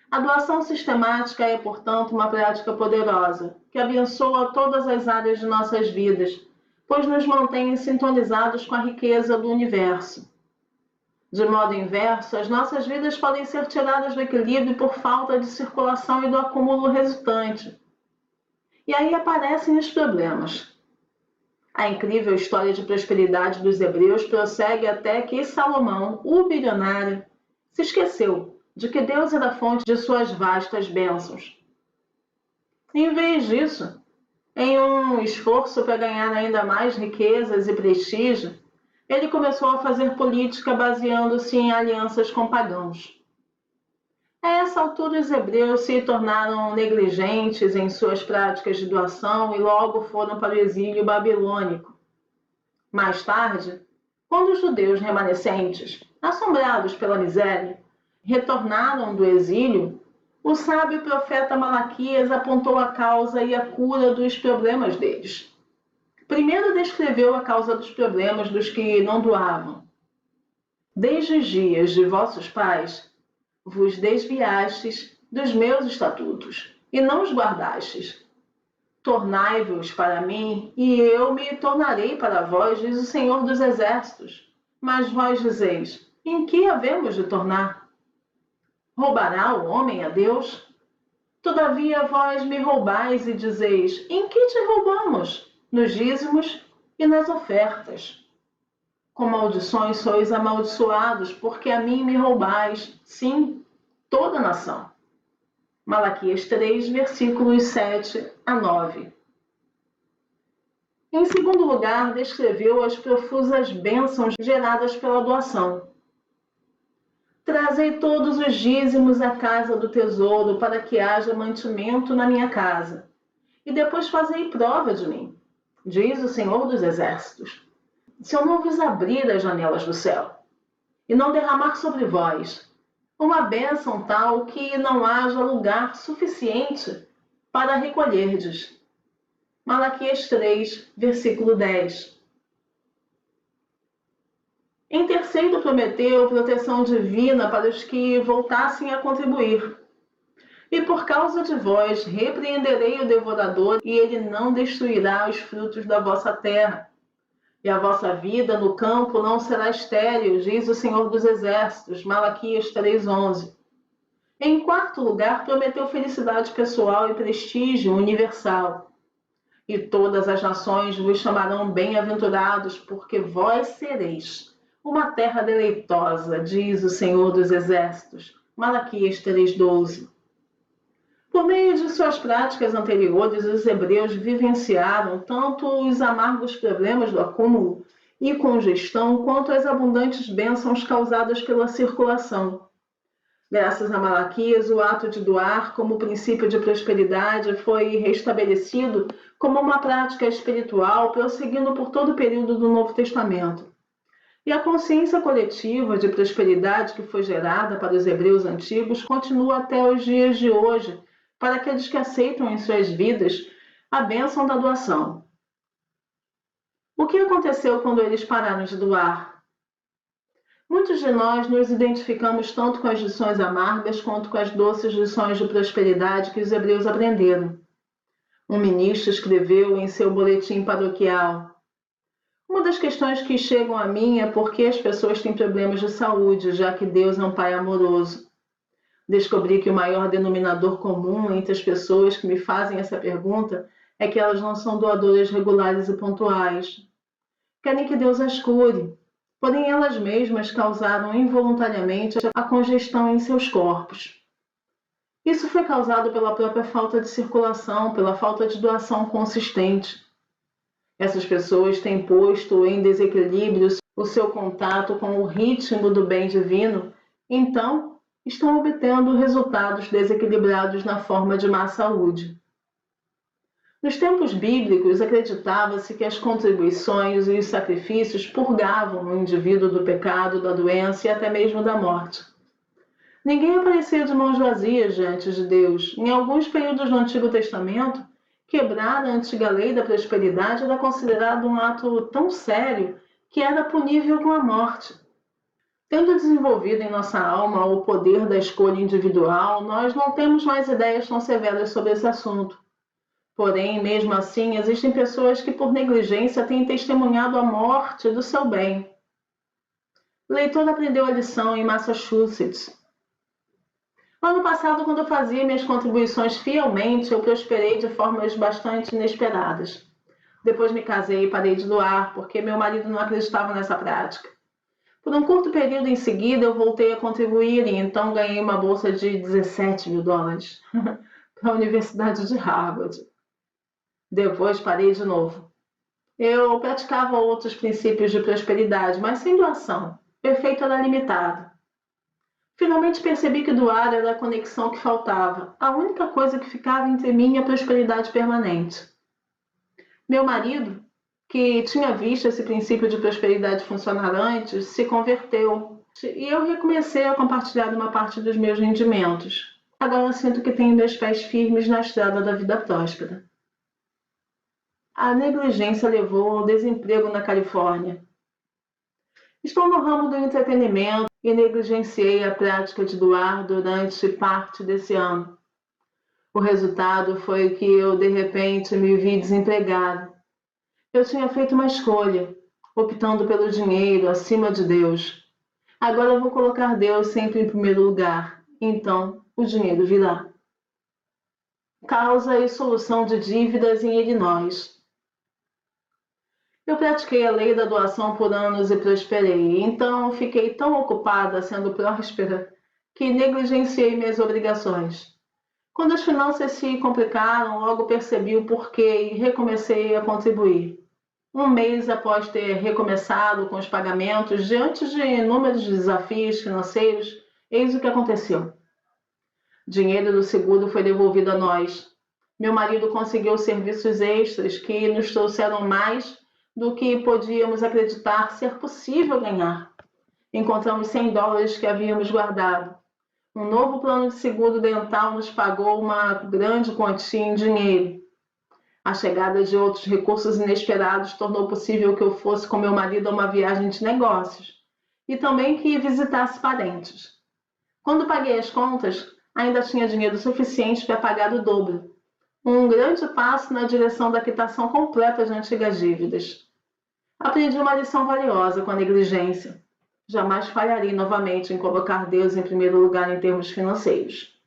A doação sistemática é, portanto, uma prática poderosa, que abençoa todas as áreas de nossas vidas, pois nos mantém sintonizados com a riqueza do universo. De modo inverso, as nossas vidas podem ser tiradas do equilíbrio por falta de circulação e do acúmulo resultante. E aí aparecem os problemas. A incrível história de prosperidade dos hebreus prossegue até que Salomão, o bilionário, se esqueceu de que Deus era a fonte de suas vastas bênçãos. Em vez disso, em um esforço para ganhar ainda mais riquezas e prestígio, ele começou a fazer política baseando-se em alianças com pagãos. A essa altura, os hebreus se tornaram negligentes em suas práticas de doação e logo foram para o exílio babilônico. Mais tarde, quando os judeus remanescentes, assombrados pela miséria, retornaram do exílio, o sábio profeta Malaquias apontou a causa e a cura dos problemas deles. Primeiro descreveu a causa dos problemas dos que não doavam. Desde os dias de vossos pais, vos desviastes dos meus estatutos, e não os guardastes. Tornai-vos para mim, e eu me tornarei para vós, diz o Senhor dos Exércitos. Mas vós dizeis, em que havemos de tornar? Roubará o homem a Deus? Todavia vós me roubais e dizeis, em que te roubamos? Nos dízimos e nas ofertas. Com maldições sois amaldiçoados, porque a mim me roubais, sim, toda a nação. Malaquias 3, versículos 7 a 9. Em segundo lugar, descreveu as profusas bênçãos geradas pela doação. Trazei todos os dízimos à casa do tesouro, para que haja mantimento na minha casa, e depois fazei prova de mim, diz o Senhor dos Exércitos. Se eu não vos abrir as janelas do céu, e não derramar sobre vós uma bênção tal que não haja lugar suficiente para recolherdes. Malaquias 3, versículo 10. Em terceiro, prometeu proteção divina para os que voltassem a contribuir. E por causa de vós repreenderei o devorador, e ele não destruirá os frutos da vossa terra. E a vossa vida no campo não será estéril, diz o Senhor dos Exércitos, Malaquias 3:11. Em quarto lugar, prometeu felicidade pessoal e prestígio universal. E todas as nações vos chamarão bem-aventurados, porque vós sereis uma terra deleitosa, diz o Senhor dos Exércitos, Malaquias 3:12. Por meio de suas práticas anteriores, os hebreus vivenciaram tanto os amargos problemas do acúmulo e congestão, quanto as abundantes bênçãos causadas pela circulação. Graças a Malaquias, o ato de doar como princípio de prosperidade foi restabelecido como uma prática espiritual, prosseguindo por todo o período do Novo Testamento. E a consciência coletiva de prosperidade que foi gerada para os hebreus antigos continua até os dias de hoje, para aqueles que aceitam em suas vidas a bênção da doação. O que aconteceu quando eles pararam de doar? Muitos de nós nos identificamos tanto com as lições amargas quanto com as doces lições de prosperidade que os hebreus aprenderam. Um ministro escreveu em seu boletim paroquial: uma das questões que chegam a mim é por que as pessoas têm problemas de saúde, já que Deus é um Pai amoroso. Descobri que o maior denominador comum entre as pessoas que me fazem essa pergunta é que elas não são doadoras regulares e pontuais. Querem que Deus as cure, porém elas mesmas causaram involuntariamente a congestão em seus corpos. Isso foi causado pela própria falta de circulação, pela falta de doação consistente. Essas pessoas têm posto em desequilíbrio o seu contato com o ritmo do bem divino, então estão obtendo resultados desequilibrados na forma de má saúde. Nos tempos bíblicos, acreditava-se que as contribuições e os sacrifícios purgavam o indivíduo do pecado, da doença e até mesmo da morte. Ninguém aparecia de mãos vazias diante de Deus. Em alguns períodos do Antigo Testamento, quebrar a antiga lei da prosperidade era considerado um ato tão sério que era punível com a morte. Tendo desenvolvido em nossa alma o poder da escolha individual, nós não temos mais ideias tão severas sobre esse assunto. Porém, mesmo assim, existem pessoas que, por negligência, têm testemunhado a morte do seu bem. O leitor aprendeu a lição em Massachusetts. Ano passado, quando eu fazia minhas contribuições fielmente, eu prosperei de formas bastante inesperadas. Depois me casei e parei de doar, porque meu marido não acreditava nessa prática. Por um curto período em seguida, eu voltei a contribuir e então ganhei uma bolsa de $17.000 para a Universidade de Harvard. Depois parei de novo. Eu praticava outros princípios de prosperidade, mas sem doação. O efeito era limitado. Finalmente percebi que doar era a conexão que faltava, a única coisa que ficava entre mim e a prosperidade permanente. Meu marido, que tinha visto esse princípio de prosperidade funcionar antes, se converteu e eu recomecei a compartilhar uma parte dos meus rendimentos. Agora eu sinto que tenho meus pés firmes na estrada da vida próspera. A negligência levou ao desemprego na Califórnia. Estou no ramo do entretenimento e negligenciei a prática de doar durante parte desse ano. O resultado foi que eu, de repente, me vi desempregado. Eu tinha feito uma escolha, optando pelo dinheiro acima de Deus. Agora eu vou colocar Deus sempre em primeiro lugar, então o dinheiro virá. Causa e solução de dívidas em Illinois. Eu pratiquei a lei da doação por anos e prosperei, então fiquei tão ocupada sendo próspera que negligenciei minhas obrigações. Quando as finanças se complicaram, logo percebi o porquê e recomecei a contribuir. Um mês após ter recomeçado com os pagamentos, diante de inúmeros desafios financeiros, eis o que aconteceu. Dinheiro do seguro foi devolvido a nós. Meu marido conseguiu serviços extras que nos trouxeram mais do que podíamos acreditar ser possível ganhar. Encontramos $100 que havíamos guardado. Um novo plano de seguro dental nos pagou uma grande quantia em dinheiro. A chegada de outros recursos inesperados tornou possível que eu fosse com meu marido a uma viagem de negócios e também que visitasse parentes. Quando paguei as contas, ainda tinha dinheiro suficiente para pagar o dobro. Um grande passo na direção da quitação completa de antigas dívidas. Aprendi uma lição valiosa com a negligência. Jamais falharei novamente em colocar Deus em primeiro lugar em termos financeiros.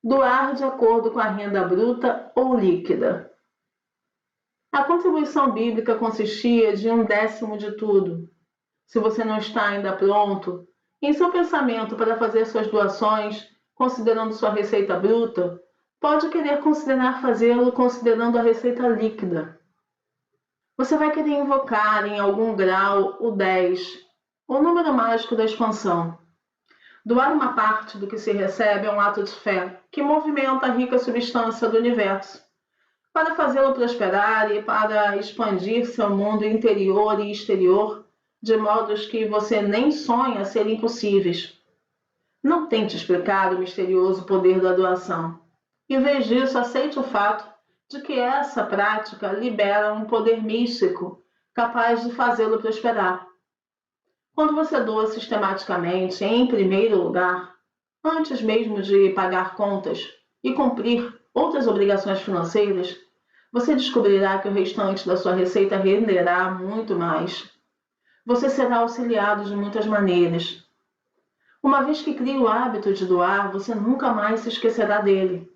Doar de acordo com a renda bruta ou líquida. A contribuição bíblica consistia de 1/10 de tudo. Se você não está ainda pronto, em seu pensamento para fazer suas doações, considerando sua receita bruta, pode querer considerar fazê-lo considerando a receita líquida. Você vai querer invocar em algum grau o 10, o número mágico da expansão. Doar uma parte do que se recebe é um ato de fé que movimenta a rica substância do universo, para fazê-lo prosperar e para expandir seu mundo interior e exterior, de modos que você nem sonha serem impossíveis. Não tente explicar o misterioso poder da doação. Em vez disso, aceite o fato de que essa prática libera um poder místico capaz de fazê-lo prosperar. Quando você doa sistematicamente, em primeiro lugar, antes mesmo de pagar contas e cumprir outras obrigações financeiras, você descobrirá que o restante da sua receita renderá muito mais. Você será auxiliado de muitas maneiras. Uma vez que cria o hábito de doar, você nunca mais se esquecerá dele.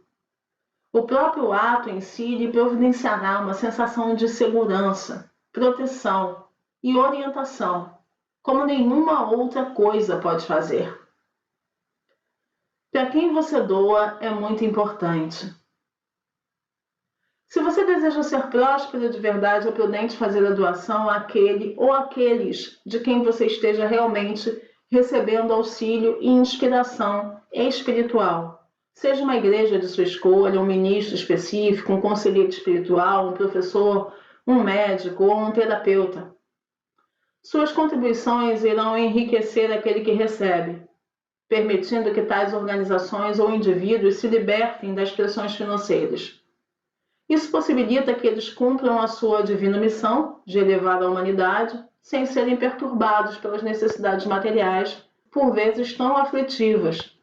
O próprio ato em si lhe providenciará uma sensação de segurança, proteção e orientação, como nenhuma outra coisa pode fazer. Para quem você doa é muito importante. Se você deseja ser próspero de verdade, é prudente fazer a doação àquele ou àqueles de quem você esteja realmente recebendo auxílio e inspiração espiritual. Seja uma igreja de sua escolha, um ministro específico, um conselheiro espiritual, um professor, um médico ou um terapeuta. Suas contribuições irão enriquecer aquele que recebe, permitindo que tais organizações ou indivíduos se libertem das pressões financeiras. Isso possibilita que eles cumpram a sua divina missão de elevar a humanidade sem serem perturbados pelas necessidades materiais, por vezes tão aflitivas.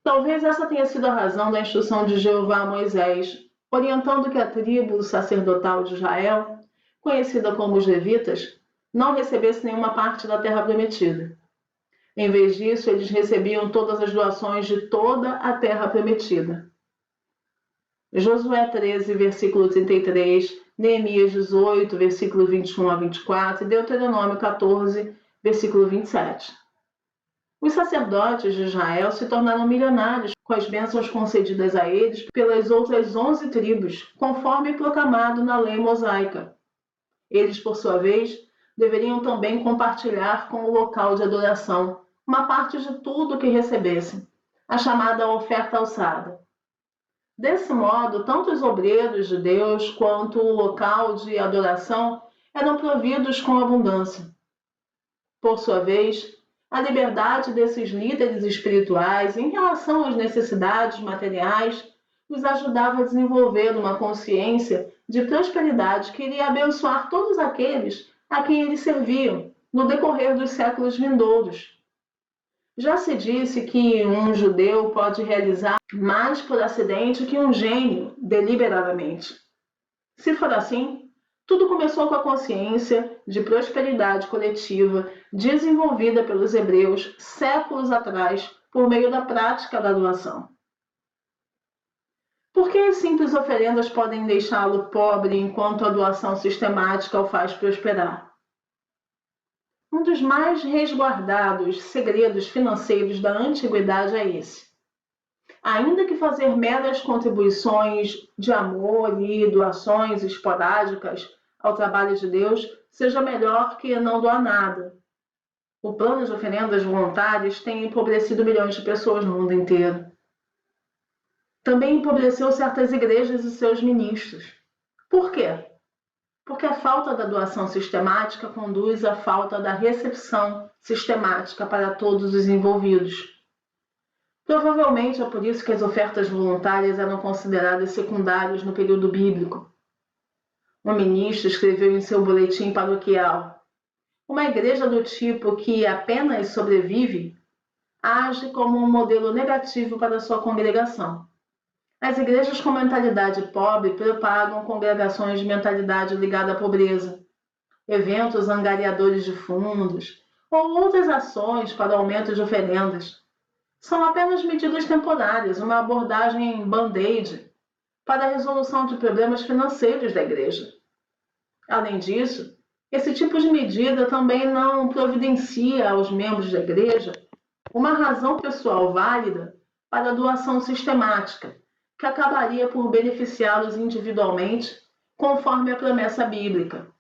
Talvez essa tenha sido a razão da instrução de Jeová a Moisés, orientando que a tribo sacerdotal de Israel, conhecida como os levitas, não recebesse nenhuma parte da terra prometida. Em vez disso, eles recebiam todas as doações de toda a terra prometida. Josué 13, versículo 33, Neemias 18, versículo 21 a 24 e Deuteronômio 14, versículo 27. Os sacerdotes de Israel se tornaram milionários com as bênçãos concedidas a eles pelas outras 11 tribos, conforme proclamado na lei mosaica. Eles, por sua vez, deveriam também compartilhar com o local de adoração uma parte de tudo que recebessem, a chamada oferta alçada. Desse modo, tanto os obreiros de Deus quanto o local de adoração eram providos com abundância. Por sua vez, a liberdade desses líderes espirituais em relação às necessidades materiais os ajudava a desenvolver uma consciência de prosperidade que iria abençoar todos aqueles a quem eles serviam no decorrer dos séculos vindouros. Já se disse que um judeu pode realizar mais por acidente que um gênio deliberadamente. Se for assim, tudo começou com a consciência de prosperidade coletiva desenvolvida pelos hebreus séculos atrás por meio da prática da doação. Por que as simples oferendas podem deixá-lo pobre enquanto a doação sistemática o faz prosperar? Um dos mais resguardados segredos financeiros da antiguidade é esse. Ainda que fazer meras contribuições de amor e doações esporádicas ao trabalho de Deus seja melhor que não doar nada. O plano de oferendas voluntárias tem empobrecido milhões de pessoas no mundo inteiro. Também empobreceu certas igrejas e seus ministros. Por quê? Porque a falta da doação sistemática conduz à falta da recepção sistemática para todos os envolvidos. Provavelmente é por isso que as ofertas voluntárias eram consideradas secundárias no período bíblico. Um ministro escreveu em seu boletim paroquial: uma igreja do tipo que apenas sobrevive age como um modelo negativo para sua congregação. As igrejas com mentalidade pobre propagam congregações de mentalidade ligada à pobreza, eventos angariadores de fundos ou outras ações para aumento de oferendas. São apenas medidas temporárias, uma abordagem band-aid para a resolução de problemas financeiros da igreja. Além disso, esse tipo de medida também não providencia aos membros da igreja uma razão pessoal válida para a doação sistemática, que acabaria por beneficiá-los individualmente, conforme a promessa bíblica.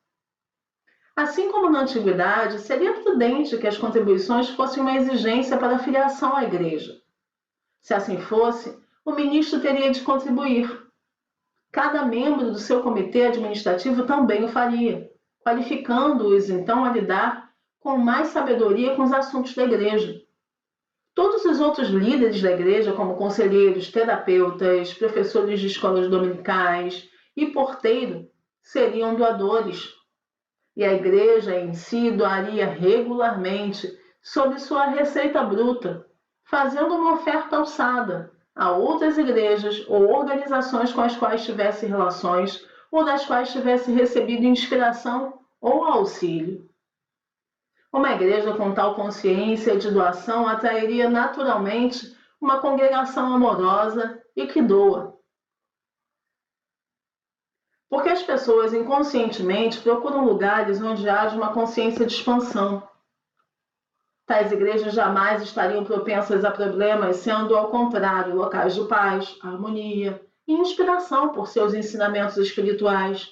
Assim como na antiguidade, seria prudente que as contribuições fossem uma exigência para a filiação à igreja. Se assim fosse, o ministro teria de contribuir. Cada membro do seu comitê administrativo também o faria, qualificando-os então a lidar com mais sabedoria com os assuntos da igreja. Todos os outros líderes da igreja, como conselheiros, terapeutas, professores de escolas dominicais e porteiro, seriam doadores. E a igreja em si doaria regularmente sobre sua receita bruta, fazendo uma oferta alçada a outras igrejas ou organizações com as quais tivesse relações ou das quais tivesse recebido inspiração ou auxílio. Uma igreja com tal consciência de doação atrairia naturalmente uma congregação amorosa e que doa. Porque as pessoas inconscientemente procuram lugares onde haja uma consciência de expansão. Tais igrejas jamais estariam propensas a problemas, sendo, ao contrário, locais de paz, harmonia e inspiração por seus ensinamentos espirituais,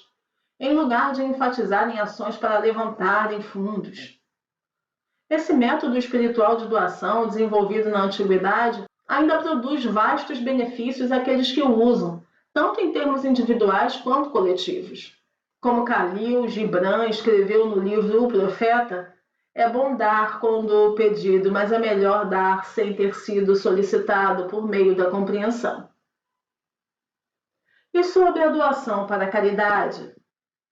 em lugar de enfatizarem ações para levantarem fundos. Esse método espiritual de doação, desenvolvido na antiguidade, ainda produz vastos benefícios àqueles que o usam, tanto em termos individuais quanto coletivos. Como Khalil Gibran escreveu no livro O Profeta, é bom dar quando pedido, mas é melhor dar sem ter sido solicitado por meio da compreensão. E sobre a doação para a caridade?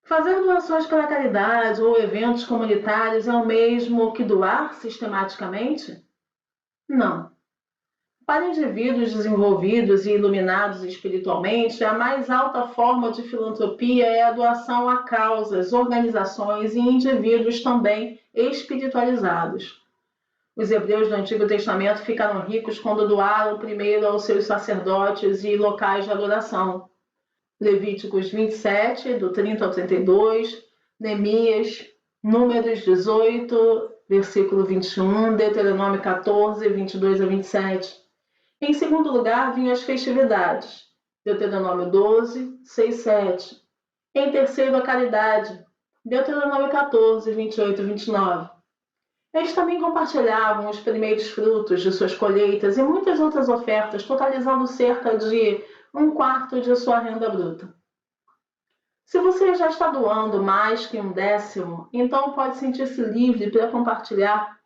Fazer doações para caridade ou eventos comunitários é o mesmo que doar sistematicamente? Não. Para indivíduos desenvolvidos e iluminados espiritualmente, a mais alta forma de filantropia é a doação a causas, organizações e indivíduos também espiritualizados. Os hebreus do Antigo Testamento ficaram ricos quando doaram primeiro aos seus sacerdotes e locais de adoração. Levíticos 27, do 30 ao 32, Neemias, Números 18, versículo 21, Deuteronômio 14, 22 a 27. Em segundo lugar, vinham as festividades, Deuteronômio 12, 6, 7. Em terceiro, a caridade, Deuteronômio 14, 28 e 29. Eles também compartilhavam os primeiros frutos de suas colheitas e muitas outras ofertas, totalizando cerca de um quarto de sua renda bruta. Se você já está doando mais que um décimo, então pode sentir-se livre para compartilhar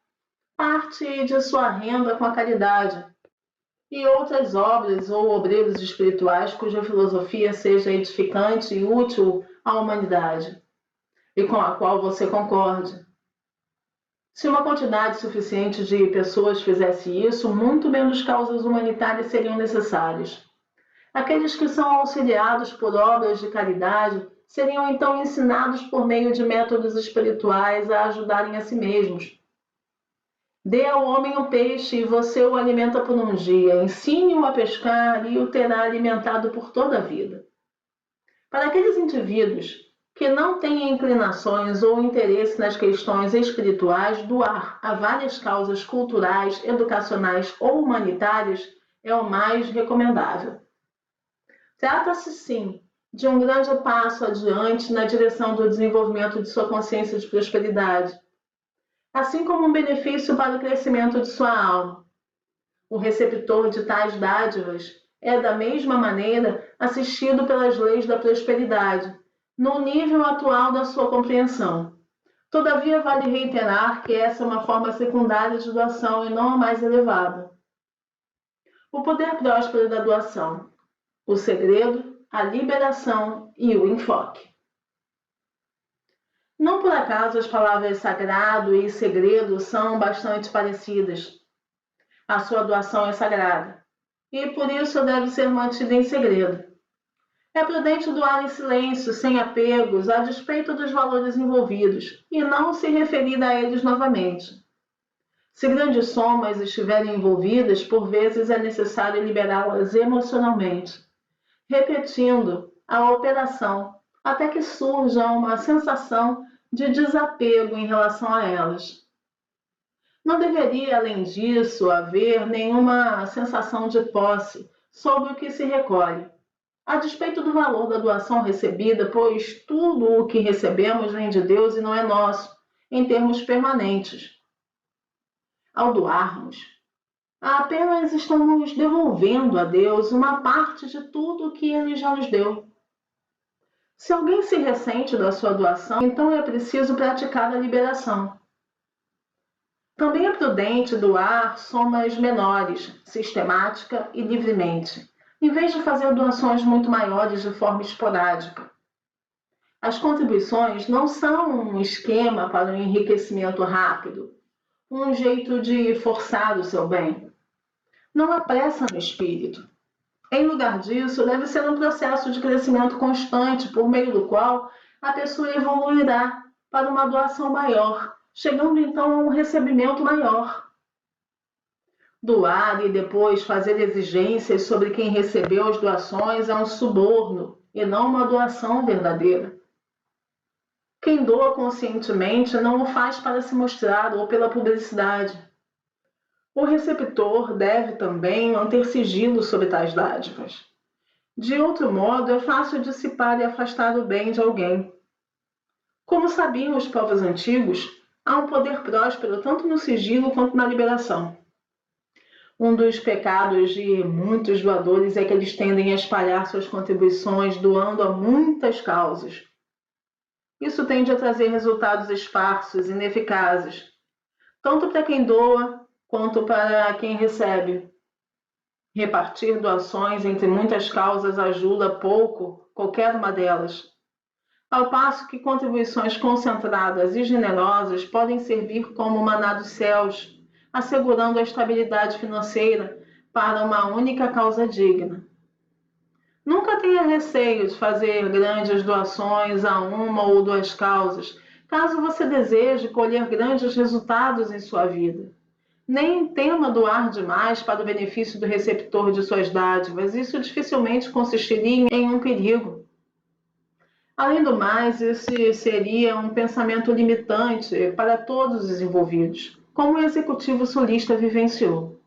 parte de sua renda com a caridade e outras obras ou obreiros espirituais cuja filosofia seja edificante e útil à humanidade, e com a qual você concorde. Se uma quantidade suficiente de pessoas fizesse isso, muito menos causas humanitárias seriam necessárias. Aqueles que são auxiliados por obras de caridade seriam então ensinados por meio de métodos espirituais a ajudarem a si mesmos. Dê ao homem um peixe e você o alimenta por um dia. Ensine-o a pescar e o terá alimentado por toda a vida. Para aqueles indivíduos que não têm inclinações ou interesse nas questões espirituais, doar a várias causas culturais, educacionais ou humanitárias é o mais recomendável. Trata-se, sim, de um grande passo adiante na direção do desenvolvimento de sua consciência de prosperidade, assim como um benefício para o crescimento de sua alma. O receptor de tais dádivas é, da mesma maneira, assistido pelas leis da prosperidade, no nível atual da sua compreensão. Todavia, vale reiterar que essa é uma forma secundária de doação e não a mais elevada. O poder próspero da doação. O segredo, a liberação e o enfoque. Não por acaso as palavras sagrado e segredo são bastante parecidas. A sua doação é sagrada e por isso deve ser mantida em segredo. É prudente doar em silêncio, sem apegos, a despeito dos valores envolvidos, e não se referir a eles novamente. Se grandes somas estiverem envolvidas, por vezes é necessário liberá-las emocionalmente, repetindo a operação até que surja uma sensação de desapego em relação a elas. Não deveria, além disso, haver nenhuma sensação de posse sobre o que se recolhe, a despeito do valor da doação recebida, pois tudo o que recebemos vem de Deus e não é nosso, em termos permanentes. Ao doarmos, apenas estamos devolvendo a Deus uma parte de tudo o que Ele já nos deu. Se alguém se ressente da sua doação, então é preciso praticar a liberação. Também é prudente doar somas menores, sistemática e livremente, em vez de fazer doações muito maiores de forma esporádica. As contribuições não são um esquema para um enriquecimento rápido, um jeito de forçar o seu bem. Não há pressa no espírito. Em lugar disso, deve ser um processo de crescimento constante, por meio do qual a pessoa evoluirá para uma doação maior, chegando então a um recebimento maior. Doar e depois fazer exigências sobre quem recebeu as doações é um suborno e não uma doação verdadeira. Quem doa conscientemente não o faz para se mostrar ou pela publicidade. O receptor deve também manter sigilo sobre tais dádivas. De outro modo, é fácil dissipar e afastar o bem de alguém. Como sabiam os povos antigos, há um poder próspero tanto no sigilo quanto na liberação. Um dos pecados de muitos doadores é que eles tendem a espalhar suas contribuições doando a muitas causas. Isso tende a trazer resultados esparsos e ineficazes, tanto para quem doa quanto para quem recebe. Repartir doações entre muitas causas ajuda pouco qualquer uma delas. Ao passo que contribuições concentradas e generosas podem servir como maná dos céus, assegurando a estabilidade financeira para uma única causa digna. Nunca tenha receio de fazer grandes doações a uma ou duas causas, caso você deseje colher grandes resultados em sua vida. Nem tema doar demais para o benefício do receptor de suas dádivas, isso dificilmente consistiria em um perigo. Além do mais, esse seria um pensamento limitante para todos os envolvidos, como o executivo sulista vivenciou.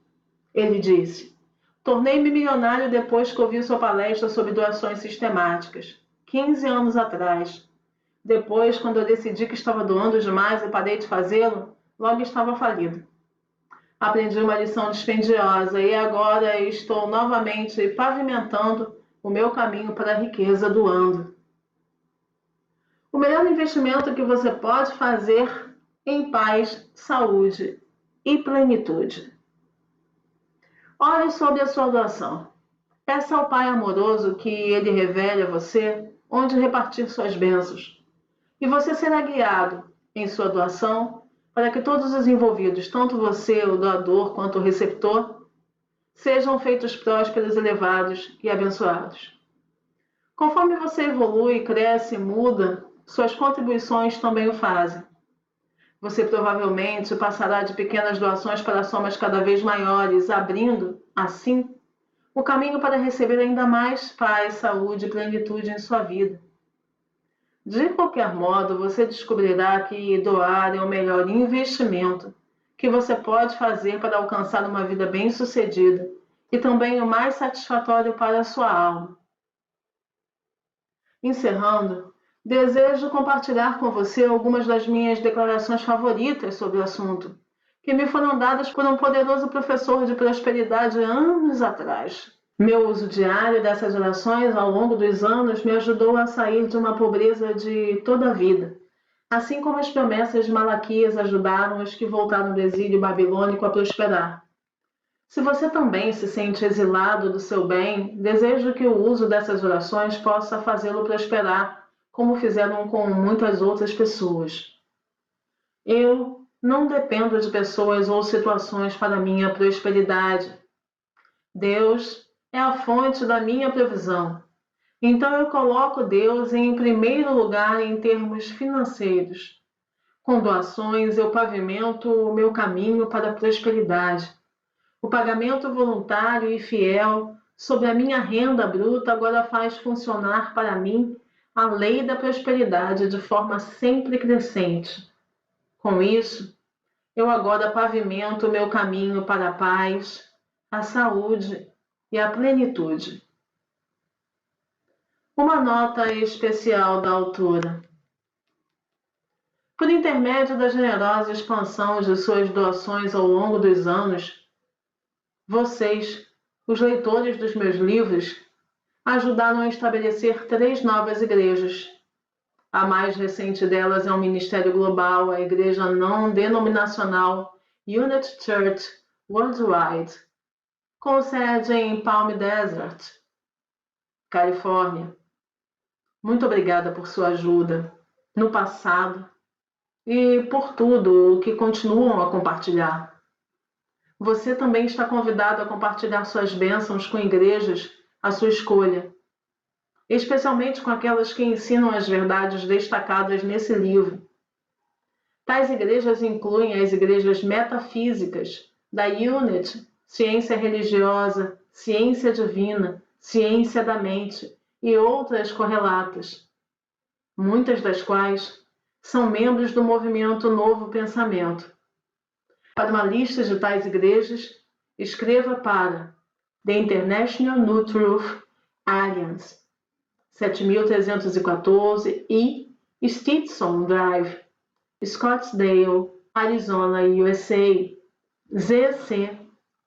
Ele disse: tornei-me milionário depois que ouvi sua palestra sobre doações sistemáticas, 15 anos atrás. Depois, quando eu decidi que estava doando demais e parei de fazê-lo, logo estava falido. Aprendi uma lição dispendiosa e agora estou novamente pavimentando o meu caminho para a riqueza doando. O melhor investimento que você pode fazer em paz, saúde e plenitude. Ore sobre a sua doação. Peça ao Pai amoroso que Ele revele a você onde repartir suas bênçãos. E você será guiado em sua doação para que todos os envolvidos, tanto você, o doador, quanto o receptor, sejam feitos prósperos, elevados e abençoados. Conforme você evolui, cresce e muda, suas contribuições também o fazem. Você provavelmente passará de pequenas doações para somas cada vez maiores, abrindo, assim, o caminho para receber ainda mais paz, saúde e plenitude em sua vida. De qualquer modo, você descobrirá que doar é o melhor investimento que você pode fazer para alcançar uma vida bem-sucedida e também o mais satisfatório para a sua alma. Encerrando, desejo compartilhar com você algumas das minhas declarações favoritas sobre o assunto, que me foram dadas por um poderoso professor de prosperidade anos atrás. Meu uso diário dessas orações ao longo dos anos me ajudou a sair de uma pobreza de toda a vida, assim como as promessas de Malaquias ajudaram os que voltaram do exílio babilônico a prosperar. Se você também se sente exilado do seu bem, desejo que o uso dessas orações possa fazê-lo prosperar, como fizeram com muitas outras pessoas. Eu não dependo de pessoas ou situações para minha prosperidade. Deus é a fonte da minha provisão. Então eu coloco Deus em primeiro lugar em termos financeiros. Com doações eu pavimento o meu caminho para a prosperidade. O pagamento voluntário e fiel sobre a minha renda bruta agora faz funcionar para mim a lei da prosperidade de forma sempre crescente. Com isso, eu agora pavimento o meu caminho para a paz, a saúde e a plenitude. Uma nota especial da autora. Por intermédio da generosa expansão de suas doações ao longo dos anos, vocês, os leitores dos meus livros, ajudaram a estabelecer 3 novas igrejas. A mais recente delas é um ministério global, a igreja não denominacional Unity Church Worldwide, com sede em Palm Desert, Califórnia. Muito obrigada por sua ajuda no passado e por tudo o que continuam a compartilhar. Você também está convidado a compartilhar suas bênçãos com igrejas à sua escolha, especialmente com aquelas que ensinam as verdades destacadas nesse livro. Tais igrejas incluem as igrejas metafísicas da Unity, ciência religiosa, ciência divina, ciência da mente e outras correlatas, muitas das quais são membros do movimento Novo Pensamento. Para uma lista de tais igrejas, escreva para The International New Truth Alliance, 7314 e Stetson Drive, Scottsdale, Arizona, USA, ZC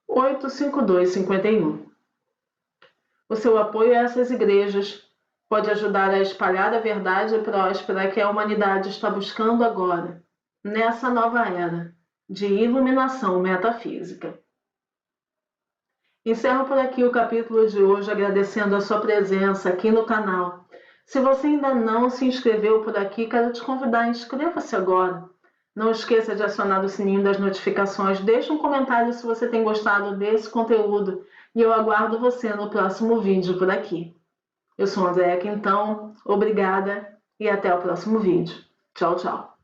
85251. O seu apoio a essas igrejas pode ajudar a espalhar a verdade próspera que a humanidade está buscando agora, nessa nova era de iluminação metafísica. Encerro por aqui o capítulo de hoje agradecendo a sua presença aqui no canal. Se você ainda não se inscreveu por aqui, quero te convidar, inscreva-se agora. Não esqueça de acionar o sininho das notificações, deixe um comentário se você tem gostado desse conteúdo e eu aguardo você no próximo vídeo por aqui. Eu sou Andréa Quintão, obrigada e até o próximo vídeo. Tchau, tchau.